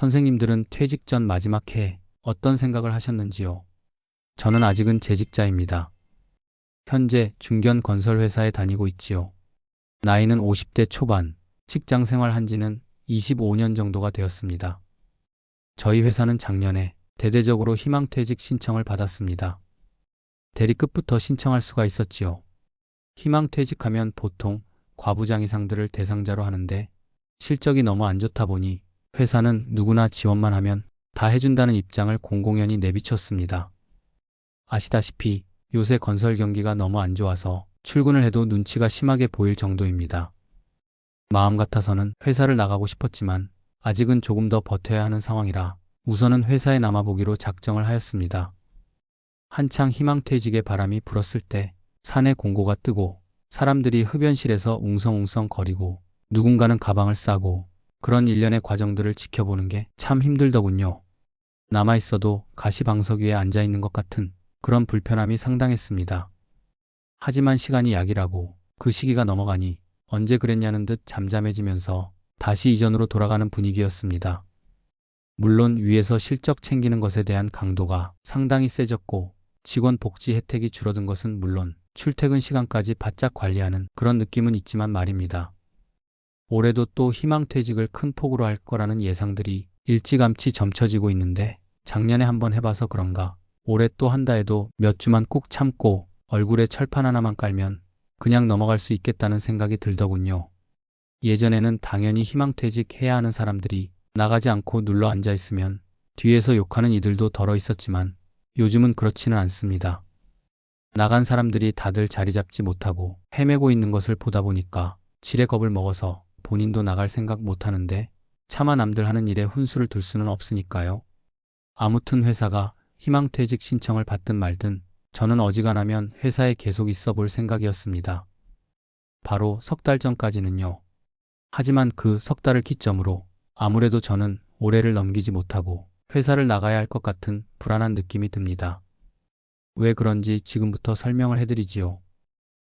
선생님들은 퇴직 전 마지막 해에 어떤 생각을 하셨는지요? 저는 아직은 재직자입니다. 현재 중견 건설회사에 다니고 있지요. 나이는 50대 초반, 직장 생활한 지는 25년 정도가 되었습니다. 저희 회사는 작년에 대대적으로 희망퇴직 신청을 받았습니다. 대리급부터 신청할 수가 있었지요. 희망퇴직하면 보통 과부장 이상들을 대상자로 하는데 실적이 너무 안 좋다 보니 회사는 누구나 지원만 하면 다 해준다는 입장을 공공연히 내비쳤습니다. 아시다시피 요새 건설 경기가 너무 안 좋아서 출근을 해도 눈치가 심하게 보일 정도입니다. 마음 같아서는 회사를 나가고 싶었지만 아직은 조금 더 버텨야 하는 상황이라 우선은 회사에 남아보기로 작정을 하였습니다. 한창 희망퇴직의 바람이 불었을 때 사내 공고가 뜨고 사람들이 흡연실에서 웅성웅성 거리고 누군가는 가방을 싸고 그런 일련의 과정들을 지켜보는 게 참 힘들더군요. 남아있어도 가시방석 위에 앉아있는 것 같은 그런 불편함이 상당했습니다. 하지만 시간이 약이라고 그 시기가 넘어가니 언제 그랬냐는 듯 잠잠해지면서 다시 이전으로 돌아가는 분위기였습니다. 물론 위에서 실적 챙기는 것에 대한 강도가 상당히 세졌고 직원 복지 혜택이 줄어든 것은 물론 출퇴근 시간까지 바짝 관리하는 그런 느낌은 있지만 말입니다. 올해도 또 희망퇴직을 큰 폭으로 할 거라는 예상들이 일찌감치 점쳐지고 있는데 작년에 한번 해봐서 그런가 올해 또 한다 해도 몇 주만 꾹 참고 얼굴에 철판 하나만 깔면 그냥 넘어갈 수 있겠다는 생각이 들더군요. 예전에는 당연히 희망퇴직 해야 하는 사람들이 나가지 않고 눌러 앉아 있으면 뒤에서 욕하는 이들도 덜어 있었지만 요즘은 그렇지는 않습니다. 나간 사람들이 다들 자리 잡지 못하고 헤매고 있는 것을 보다 보니까 지레 겁을 먹어서 본인도 나갈 생각 못하는데 차마 남들 하는 일에 훈수를 둘 수는 없으니까요. 아무튼 회사가 희망퇴직 신청을 받든 말든 저는 어지간하면 회사에 계속 있어 볼 생각이었습니다. 바로 석 달 전까지는요. 하지만 그 석 달을 기점으로 아무래도 저는 올해를 넘기지 못하고 회사를 나가야 할 것 같은 불안한 느낌이 듭니다. 왜 그런지 지금부터 설명을 해드리지요.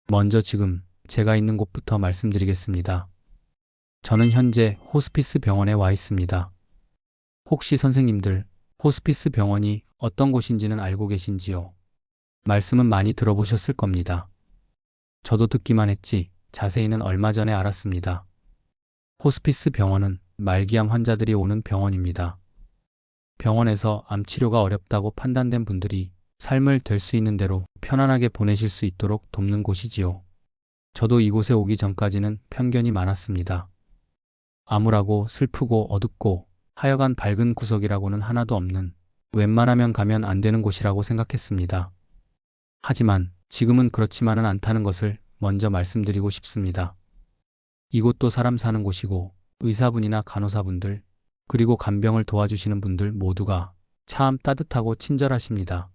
먼저 지금 제가 있는 곳부터 말씀드리겠습니다. 저는 현재 호스피스 병원에 와 있습니다. 혹시 선생님들 호스피스 병원이 어떤 곳인지는 알고 계신지요? 말씀은 많이 들어보셨을 겁니다. 저도 듣기만 했지 자세히는 얼마 전에 알았습니다. 호스피스 병원은 말기암 환자들이 오는 병원입니다. 병원에서 암 치료가 어렵다고 판단된 분들이 삶을 될 수 있는 대로 편안하게 보내실 수 있도록 돕는 곳이지요. 저도 이곳에 오기 전까지는 편견이 많았습니다. 암울하고 슬프고 어둡고 하여간 밝은 구석이라고는 하나도 없는 웬만하면 가면 안 되는 곳이라고 생각했습니다. 하지만 지금은 그렇지만은 않다는 것을 먼저 말씀드리고 싶습니다. 이곳도 사람 사는 곳이고 의사분이나 간호사분들 그리고 간병을 도와주시는 분들 모두가 참 따뜻하고 친절하십니다.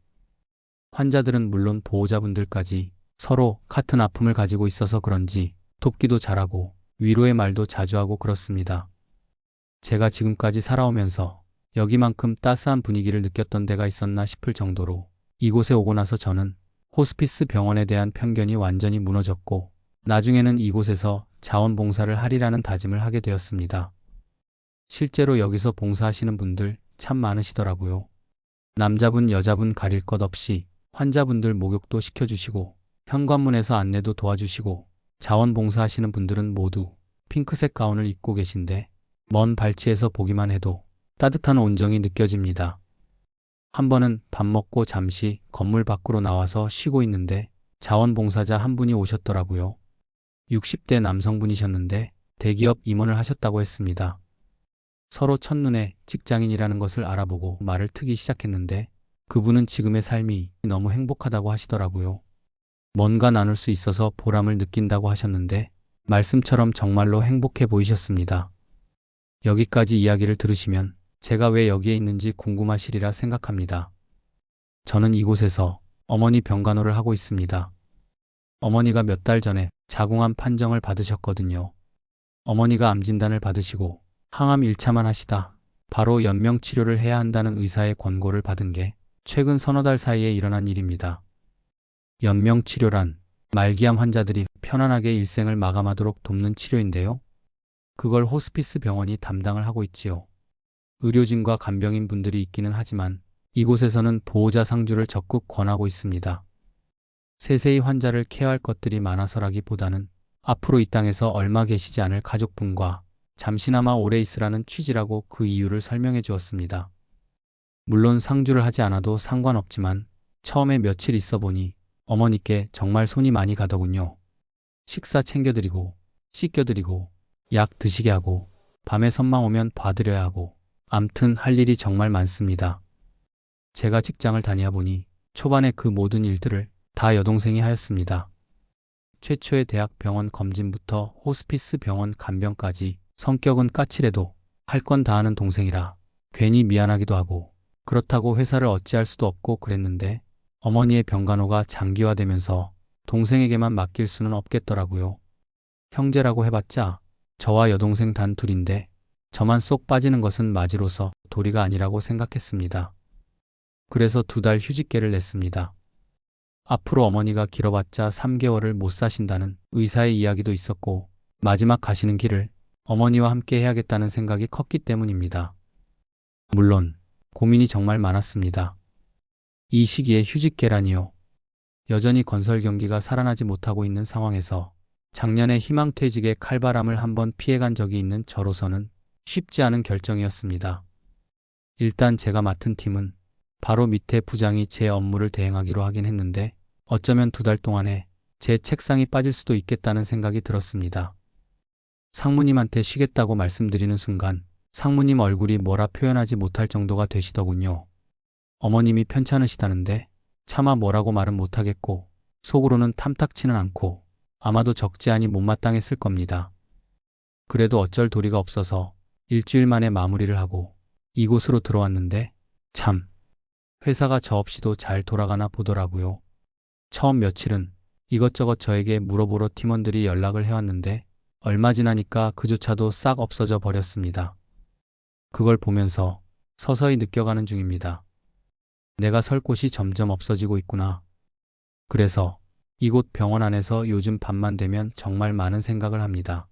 환자들은 물론 보호자분들까지 서로 같은 아픔을 가지고 있어서 그런지 돕기도 잘하고 위로의 말도 자주 하고 그렇습니다. 제가 지금까지 살아오면서 여기만큼 따스한 분위기를 느꼈던 데가 있었나 싶을 정도로 이곳에 오고 나서 저는 호스피스 병원에 대한 편견이 완전히 무너졌고 나중에는 이곳에서 자원봉사를 하리라는 다짐을 하게 되었습니다. 실제로 여기서 봉사하시는 분들 참 많으시더라고요. 남자분 여자분 가릴 것 없이 환자분들 목욕도 시켜주시고 현관문에서 안내도 도와주시고 자원봉사하시는 분들은 모두 핑크색 가운을 입고 계신데 먼 발치에서 보기만 해도 따뜻한 온정이 느껴집니다. 한 번은 밥 먹고 잠시 건물 밖으로 나와서 쉬고 있는데 자원봉사자 한 분이 오셨더라고요. 60대 남성분이셨는데 대기업 임원을 하셨다고 했습니다. 서로 첫눈에 직장인이라는 것을 알아보고 말을 트기 시작했는데 그분은 지금의 삶이 너무 행복하다고 하시더라고요. 뭔가 나눌 수 있어서 보람을 느낀다고 하셨는데 말씀처럼 정말로 행복해 보이셨습니다. 여기까지 이야기를 들으시면 제가 왜 여기에 있는지 궁금하시리라 생각합니다. 저는 이곳에서 어머니 병간호를 하고 있습니다. 어머니가 몇 달 전에 자궁암 판정을 받으셨거든요. 어머니가 암 진단을 받으시고 항암 1차만 하시다 바로 연명 치료를 해야 한다는 의사의 권고를 받은 게 최근 서너 달 사이에 일어난 일입니다. 연명 치료란 말기암 환자들이 편안하게 일생을 마감하도록 돕는 치료인데요. 그걸 호스피스 병원이 담당을 하고 있지요. 의료진과 간병인 분들이 있기는 하지만 이곳에서는 보호자 상주를 적극 권하고 있습니다. 세세히 환자를 케어할 것들이 많아서라기보다는 앞으로 이 땅에서 얼마 계시지 않을 가족분과 잠시나마 오래 있으라는 취지라고 그 이유를 설명해 주었습니다. 물론 상주를 하지 않아도 상관없지만 처음에 며칠 있어 보니 어머니께 정말 손이 많이 가더군요. 식사 챙겨드리고 씻겨드리고 약 드시게 하고 밤에 선망 오면 봐드려야 하고 암튼 할 일이 정말 많습니다. 제가 직장을 다녀 보니 초반에 그 모든 일들을 다 여동생이 하였습니다. 최초의 대학 병원 검진부터 호스피스 병원 간병까지 성격은 까칠해도 할 건 다 하는 동생이라 괜히 미안하기도 하고 그렇다고 회사를 어찌할 수도 없고 그랬는데 어머니의 병간호가 장기화되면서 동생에게만 맡길 수는 없겠더라고요. 형제라고 해봤자 저와 여동생 단 둘인데 저만 쏙 빠지는 것은 맞이로서 도리가 아니라고 생각했습니다. 그래서 2달 휴직계를 냈습니다. 앞으로 어머니가 길어봤자 3개월을 못 사신다는 의사의 이야기도 있었고 마지막 가시는 길을 어머니와 함께 해야겠다는 생각이 컸기 때문입니다. 물론 고민이 정말 많았습니다. 이 시기에 휴직계라니요. 여전히 건설 경기가 살아나지 못하고 있는 상황에서 작년에 희망퇴직의 칼바람을 한번 피해간 적이 있는 저로서는 쉽지 않은 결정이었습니다. 일단 제가 맡은 팀은 바로 밑에 부장이 제 업무를 대행하기로 하긴 했는데 어쩌면 2달 동안에 제 책상이 빠질 수도 있겠다는 생각이 들었습니다. 상무님한테 쉬겠다고 말씀드리는 순간 상무님 얼굴이 뭐라 표현하지 못할 정도가 되시더군요. 어머님이 편찮으시다는데 차마 뭐라고 말은 못하겠고 속으로는 탐탁치는 않고 아마도 적지 않이 못마땅했을 겁니다. 그래도 어쩔 도리가 없어서 일주일 만에 마무리를 하고 이곳으로 들어왔는데 참 회사가 저 없이도 잘 돌아가나 보더라고요. 처음 며칠은 이것저것 저에게 물어보러 팀원들이 연락을 해왔는데 얼마 지나니까 그조차도 싹 없어져 버렸습니다. 그걸 보면서 서서히 느껴가는 중입니다. 내가 설 곳이 점점 없어지고 있구나. 그래서 이곳 병원 안에서 요즘 밤만 되면 정말 많은 생각을 합니다.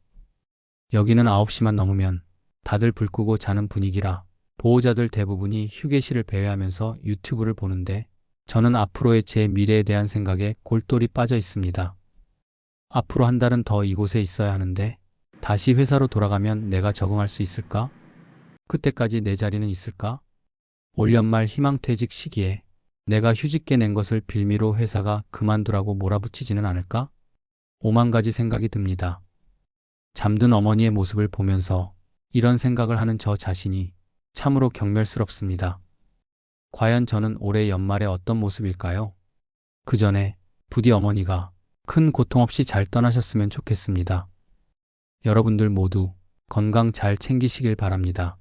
여기는 9시만 넘으면 다들 불 끄고 자는 분위기라 보호자들 대부분이 휴게실을 배회하면서 유튜브를 보는데 저는 앞으로의 제 미래에 대한 생각에 골똘히 빠져 있습니다. 앞으로 한 달은 더 이곳에 있어야 하는데 다시 회사로 돌아가면 내가 적응할 수 있을까? 그때까지 내 자리는 있을까? 올 연말 희망퇴직 시기에 내가 휴직계 낸 것을 빌미로 회사가 그만두라고 몰아붙이지는 않을까? 5만 가지 생각이 듭니다. 잠든 어머니의 모습을 보면서 이런 생각을 하는 저 자신이 참으로 경멸스럽습니다. 과연 저는 올해 연말에 어떤 모습일까요? 그 전에 부디 어머니가 큰 고통 없이 잘 떠나셨으면 좋겠습니다. 여러분들 모두 건강 잘 챙기시길 바랍니다.